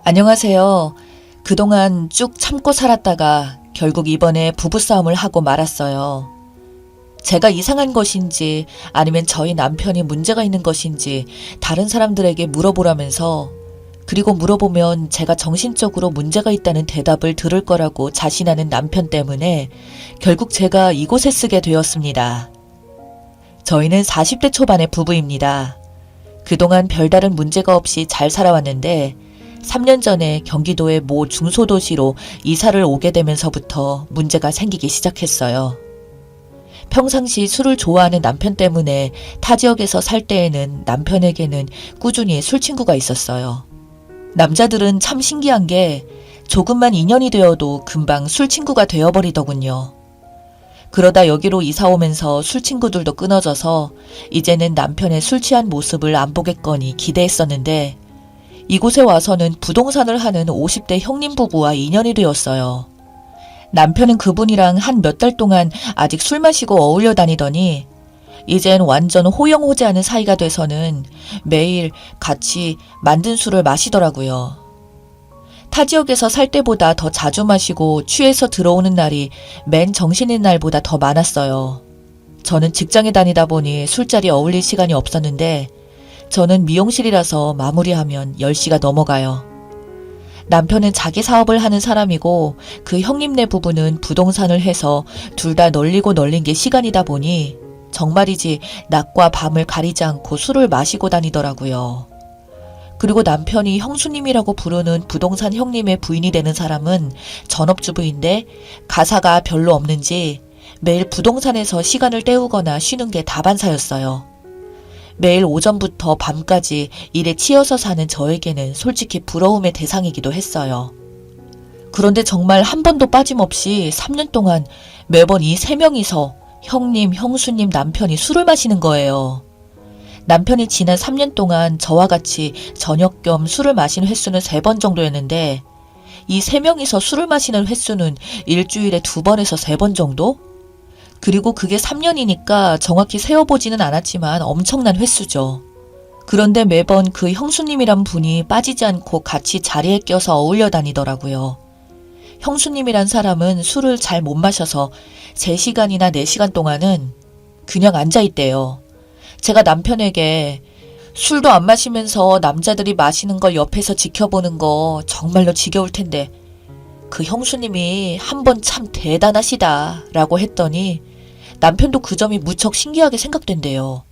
안녕하세요. 그동안 쭉 참고 살았다가 결국 이번에 부부싸움을 하고 말았어요. 제가 이상한 것인지 아니면 저희 남편이 문제가 있는 것인지 다른 사람들에게 물어보라면서, 그리고 물어보면 제가 정신적으로 문제가 있다는 대답을 들을 거라고 자신하는 남편 때문에 결국 제가 이곳에 쓰게 되었습니다. 저희는 40대 초반의 부부입니다. 그동안 별다른 문제가 없이 잘 살아왔는데 3년 전에 경기도의 모 중소도시로 이사를 오게 되면서부터 문제가 생기기 시작했어요. 평상시 술을 좋아하는 남편 때문에 타 지역에서 살 때에는 남편에게는 꾸준히 술 친구가 있었어요. 남자들은 참 신기한 게 조금만 인연이 되어도 금방 술 친구가 되어버리더군요. 그러다 여기로 이사 오면서 술 친구들도 끊어져서 이제는 남편의 술 취한 모습을 안 보겠거니 기대했었는데, 이곳에 와서는 부동산을 하는 50대 형님 부부와 인연이 되었어요. 남편은 그분이랑 한 몇 달 동안 아직 술 마시고 어울려 다니더니 이젠 완전 호영호재하는 사이가 돼서는 매일 같이 만든 술을 마시더라고요. 타 지역에서 살 때보다 더 자주 마시고 취해서 들어오는 날이 맨 정신인 날보다 더 많았어요. 저는 직장에 다니다 보니 술자리 어울릴 시간이 없었는데 저는 미용실이라서 마무리하면 10시가 넘어가요. 남편은 자기 사업을 하는 사람이고 그 형님네 부부는 부동산을 해서 둘 다 널리고 널린 게 시간이다 보니 정말이지 낮과 밤을 가리지 않고 술을 마시고 다니더라고요. 그리고 남편이 형수님이라고 부르는 부동산 형님의 부인이 되는 사람은 전업주부인데 가사가 별로 없는지 매일 부동산에서 시간을 때우거나 쉬는 게 다반사였어요. 매일 오전부터 밤까지 일에 치여서 사는 저에게는 솔직히 부러움의 대상이기도 했어요. 그런데 정말 한 번도 빠짐없이 3년 동안 매번 이 세 명이서 형님, 형수님, 남편이 술을 마시는 거예요. 남편이 지난 3년 동안 저와 같이 저녁 겸 술을 마신 횟수는 3번 정도였는데 이 세 명이서 술을 마시는 횟수는 일주일에 2번에서 3번 정도? 그리고 그게 3년이니까 정확히 세어보지는 않았지만 엄청난 횟수죠. 그런데 매번 그 형수님이란 분이 빠지지 않고 같이 자리에 껴서 어울려 다니더라고요. 형수님이란 사람은 술을 잘 못 마셔서 3시간이나 4시간 동안은 그냥 앉아있대요. 제가 남편에게 술도 안 마시면서 남자들이 마시는 걸 옆에서 지켜보는 거 정말로 지겨울 텐데 그 형수님이 한 번 참 대단하시다 라고 했더니 남편도 그 점이 무척 신기하게 생각된대요.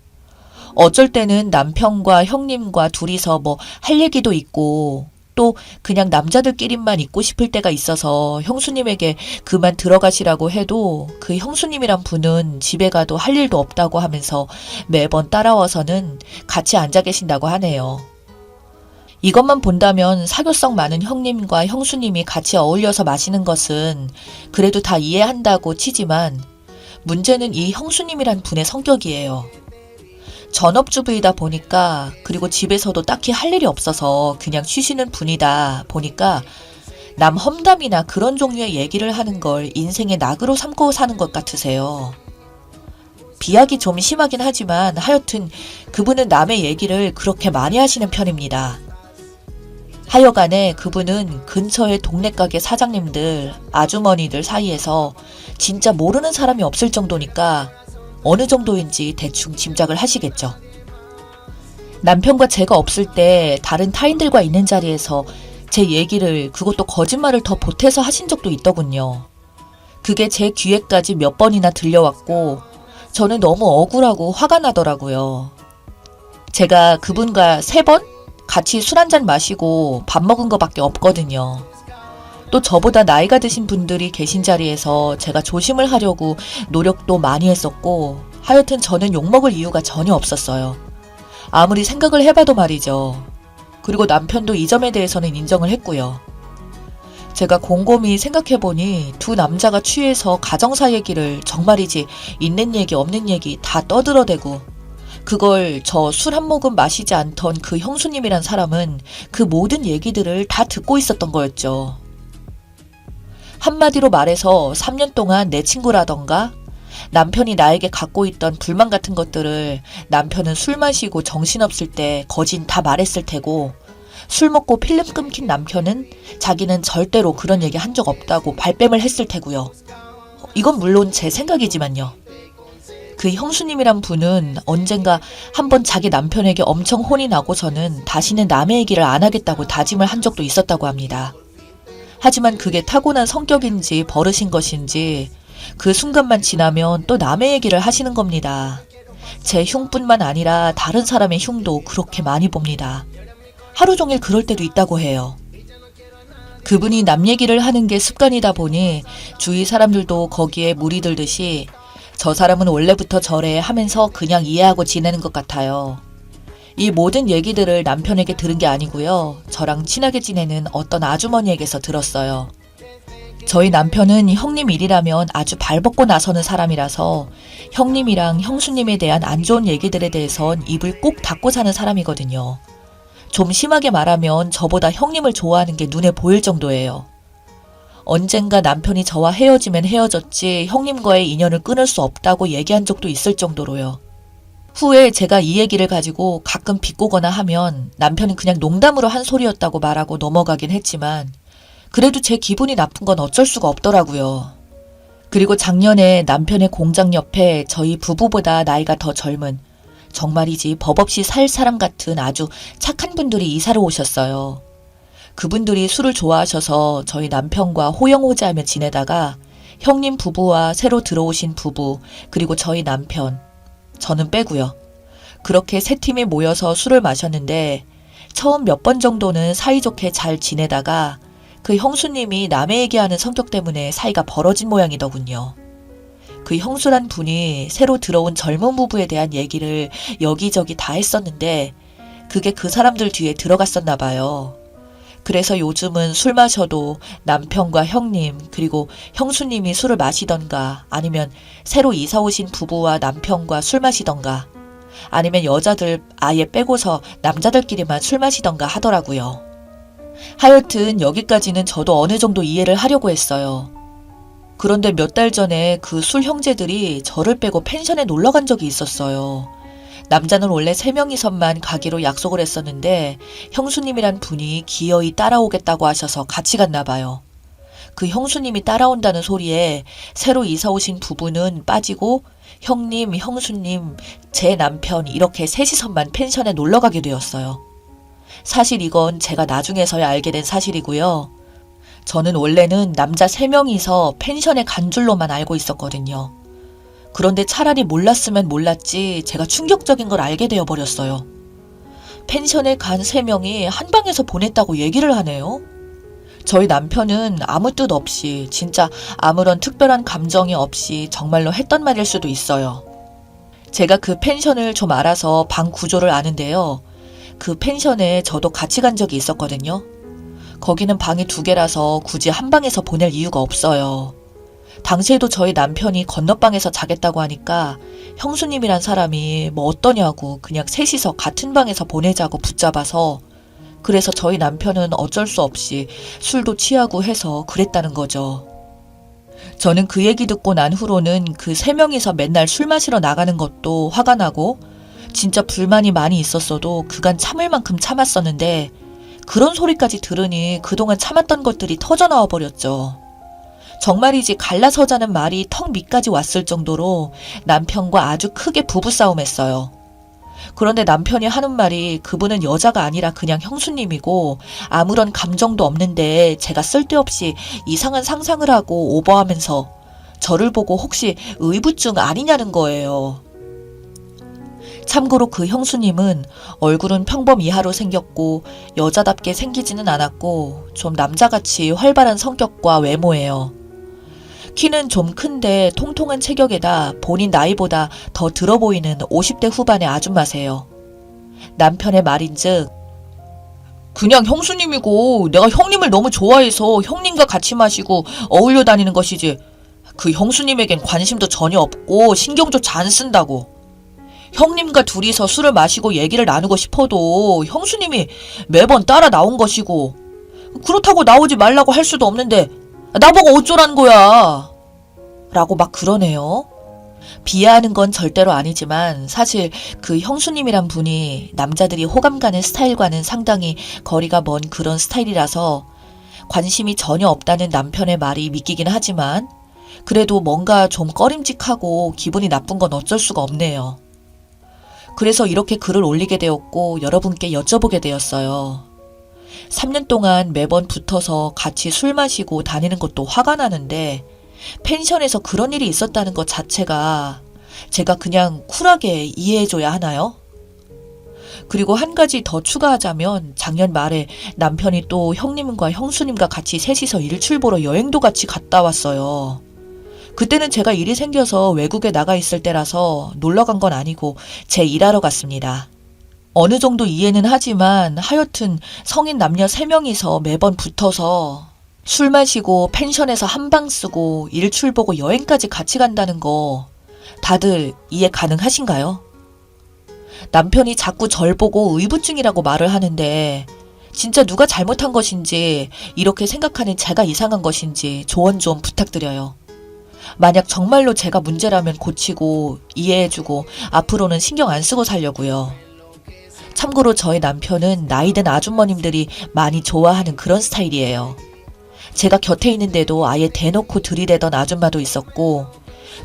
어쩔 때는 남편과 형님과 둘이서 뭐 할 얘기도 있고 또 그냥 남자들끼리만 있고 싶을 때가 있어서 형수님에게 그만 들어가시라고 해도 그 형수님이란 분은 집에 가도 할 일도 없다고 하면서 매번 따라와서는 같이 앉아 계신다고 하네요. 이것만 본다면 사교성 많은 형님과 형수님이 같이 어울려서 마시는 것은 그래도 다 이해한다고 치지만 문제는 이 형수님이란 분의 성격이에요. 전업주부이다 보니까 그리고 집에서도 딱히 할 일이 없어서 그냥 쉬시는 분이다 보니까 남 험담이나 그런 종류의 얘기를 하는 걸 인생의 낙으로 삼고 사는 것 같으세요. 비약이 좀 심하긴 하지만 하여튼 그분은 남의 얘기를 그렇게 많이 하시는 편입니다. 하여간에 그분은 근처의 동네 가게 사장님들, 아주머니들 사이에서 진짜 모르는 사람이 없을 정도니까 어느 정도인지 대충 짐작을 하시겠죠. 남편과 제가 없을 때 다른 타인들과 있는 자리에서 제 얘기를, 그것도 거짓말을 더 보태서 하신 적도 있더군요. 그게 제 귀에까지 몇 번이나 들려왔고 저는 너무 억울하고 화가 나더라고요. 제가 그분과 3번? 같이 술 한잔 마시고 밥 먹은 거밖에 없거든요. 또 저보다 나이가 드신 분들이 계신 자리에서 제가 조심을 하려고 노력도 많이 했었고 하여튼 저는 욕먹을 이유가 전혀 없었어요. 아무리 생각을 해봐도 말이죠. 그리고 남편도 이 점에 대해서는 인정을 했고요. 제가 곰곰이 생각해보니 두 남자가 취해서 가정사 얘기를 정말이지 있는 얘기 없는 얘기 다 떠들어대고 그걸 저 술 한 모금 마시지 않던 그 형수님이란 사람은 그 모든 얘기들을 다 듣고 있었던 거였죠. 한마디로 말해서 3년 동안 내 친구라던가 남편이 나에게 갖고 있던 불만 같은 것들을 남편은 술 마시고 정신없을 때 거진 다 말했을 테고, 술 먹고 필름 끊긴 남편은 자기는 절대로 그런 얘기 한 적 없다고 발뺌을 했을 테고요. 이건 물론 제 생각이지만요. 그 형수님이란 분은 언젠가 한번 자기 남편에게 엄청 혼이 나고서는 다시는 남의 얘기를 안 하겠다고 다짐을 한 적도 있었다고 합니다. 하지만 그게 타고난 성격인지 버릇인 것인지 그 순간만 지나면 또 남의 얘기를 하시는 겁니다. 제 흉뿐만 아니라 다른 사람의 흉도 그렇게 많이 봅니다. 하루 종일 그럴 때도 있다고 해요. 그분이 남 얘기를 하는 게 습관이다 보니 주위 사람들도 거기에 물이 들듯이 저 사람은 원래부터 저래 하면서 그냥 이해하고 지내는 것 같아요. 이 모든 얘기들을 남편에게 들은 게 아니고요. 저랑 친하게 지내는 어떤 아주머니에게서 들었어요. 저희 남편은 형님 일이라면 아주 발벗고 나서는 사람이라서 형님이랑 형수님에 대한 안 좋은 얘기들에 대해선 입을 꼭 닫고 사는 사람이거든요. 좀 심하게 말하면 저보다 형님을 좋아하는 게 눈에 보일 정도예요. 언젠가 남편이 저와 헤어지면 헤어졌지 형님과의 인연을 끊을 수 없다고 얘기한 적도 있을 정도로요. 후에 제가 이 얘기를 가지고 가끔 비꼬거나 하면 남편은 그냥 농담으로 한 소리였다고 말하고 넘어가긴 했지만 그래도 제 기분이 나쁜 건 어쩔 수가 없더라고요. 그리고 작년에 남편의 공장 옆에 저희 부부보다 나이가 더 젊은 정말이지 법 없이 살 사람 같은 아주 착한 분들이 이사를 오셨어요. 그분들이 술을 좋아하셔서 저희 남편과 호영호재하며 지내다가 형님 부부와 새로 들어오신 부부 그리고 저희 남편, 저는 빼고요. 그렇게 세 팀이 모여서 술을 마셨는데 처음 몇 번 정도는 사이좋게 잘 지내다가 그 형수님이 남의 얘기하는 성격 때문에 사이가 벌어진 모양이더군요. 그 형수란 분이 새로 들어온 젊은 부부에 대한 얘기를 여기저기 다 했었는데 그게 그 사람들 뒤에 들어갔었나 봐요. 그래서 요즘은 술 마셔도 남편과 형님 그리고 형수님이 술을 마시던가 아니면 새로 이사 오신 부부와 남편과 술 마시던가 아니면 여자들 아예 빼고서 남자들끼리만 술 마시던가 하더라고요. 하여튼 여기까지는 저도 어느 정도 이해를 하려고 했어요. 그런데 몇 달 전에 그 술 형제들이 저를 빼고 펜션에 놀러 간 적이 있었어요. 남자는 원래 3명이서만 가기로 약속을 했었는데 형수님이란 분이 기어이 따라오겠다고 하셔서 같이 갔나 봐요. 그 형수님이 따라온다는 소리에 새로 이사 오신 부부는 빠지고 형님, 형수님, 제 남편 이렇게 셋이서만 펜션에 놀러 가게 되었어요. 사실 이건 제가 나중에서야 알게 된 사실이고요. 저는 원래는 남자 3명이서 펜션에 간 줄로만 알고 있었거든요. 그런데 차라리 몰랐으면 몰랐지 제가 충격적인 걸 알게 되어버렸어요. 펜션에 간 3명이 한 방에서 보냈다고 얘기를 하네요. 저희 남편은 아무 뜻 없이 진짜 아무런 특별한 감정이 없이 정말로 했던 말일 수도 있어요. 제가 그 펜션을 좀 알아서 방 구조를 아는데요. 그 펜션에 저도 같이 간 적이 있었거든요. 거기는 방이 2개라서 굳이 한 방에서 보낼 이유가 없어요. 당시에도 저희 남편이 건너방에서 자겠다고 하니까 형수님이란 사람이 뭐 어떠냐고 그냥 셋이서 같은 방에서 보내자고 붙잡아서 그래서 저희 남편은 어쩔 수 없이 술도 취하고 해서 그랬다는 거죠. 저는 그 얘기 듣고 난 후로는 그 3명이서 맨날 술 마시러 나가는 것도 화가 나고 진짜 불만이 많이 있었어도 그간 참을 만큼 참았었는데 그런 소리까지 들으니 그동안 참았던 것들이 터져나와 버렸죠. 정말이지 갈라서자는 말이 턱 밑까지 왔을 정도로 남편과 아주 크게 부부싸움했어요. 그런데 남편이 하는 말이 그분은 여자가 아니라 그냥 형수님이고 아무런 감정도 없는데 제가 쓸데없이 이상한 상상을 하고 오버하면서 저를 보고 혹시 의부증 아니냐는 거예요. 참고로 그 형수님은 얼굴은 평범 이하로 생겼고 여자답게 생기지는 않았고 좀 남자같이 활발한 성격과 외모예요. 키는 좀 큰데 통통한 체격에다 본인 나이보다 더 들어 보이는 50대 후반의 아줌마세요. 남편의 말인즉 그냥 형수님이고 내가 형님을 너무 좋아해서 형님과 같이 마시고 어울려 다니는 것이지 그 형수님에겐 관심도 전혀 없고 신경조차 안 쓴다고. 형님과 둘이서 술을 마시고 얘기를 나누고 싶어도 형수님이 매번 따라 나온 것이고 그렇다고 나오지 말라고 할 수도 없는데 나보고 어쩌라는 거야 라고 막 그러네요. 비하하는 건 절대로 아니지만 사실 그 형수님이란 분이 남자들이 호감 가는 스타일과는 상당히 거리가 먼 그런 스타일이라서 관심이 전혀 없다는 남편의 말이 믿기긴 하지만 그래도 뭔가 좀 꺼림직하고 기분이 나쁜 건 어쩔 수가 없네요. 그래서 이렇게 글을 올리게 되었고 여러분께 여쭤보게 되었어요. 3년 동안 매번 붙어서 같이 술 마시고 다니는 것도 화가 나는데 펜션에서 그런 일이 있었다는 것 자체가 제가 그냥 쿨하게 이해해줘야 하나요? 그리고 한 가지 더 추가하자면 작년 말에 남편이 또 형님과 형수님과 같이 셋이서 일출 보러 여행도 같이 갔다 왔어요. 그때는 제가 일이 생겨서 외국에 나가 있을 때라서 놀러 간 건 아니고 제 일하러 갔습니다. 어느 정도 이해는 하지만 하여튼 성인 남녀 3명이서 매번 붙어서 술 마시고 펜션에서 한방 쓰고 일출 보고 여행까지 같이 간다는 거 다들 이해 가능하신가요? 남편이 자꾸 절 보고 의부증이라고 말을 하는데 진짜 누가 잘못한 것인지 이렇게 생각하는 제가 이상한 것인지 조언 좀 부탁드려요. 만약 정말로 제가 문제라면 고치고 이해해주고 앞으로는 신경 안 쓰고 살려고요. 참고로 저희 남편은 나이든 아주머님들이 많이 좋아하는 그런 스타일이에요. 제가 곁에 있는데도 아예 대놓고 들이대던 아줌마도 있었고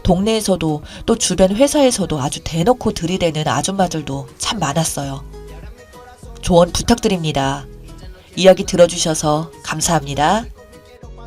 동네에서도 또 주변 회사에서도 아주 대놓고 들이대는 아줌마들도 참 많았어요. 조언 부탁드립니다. 이야기 들어주셔서 감사합니다.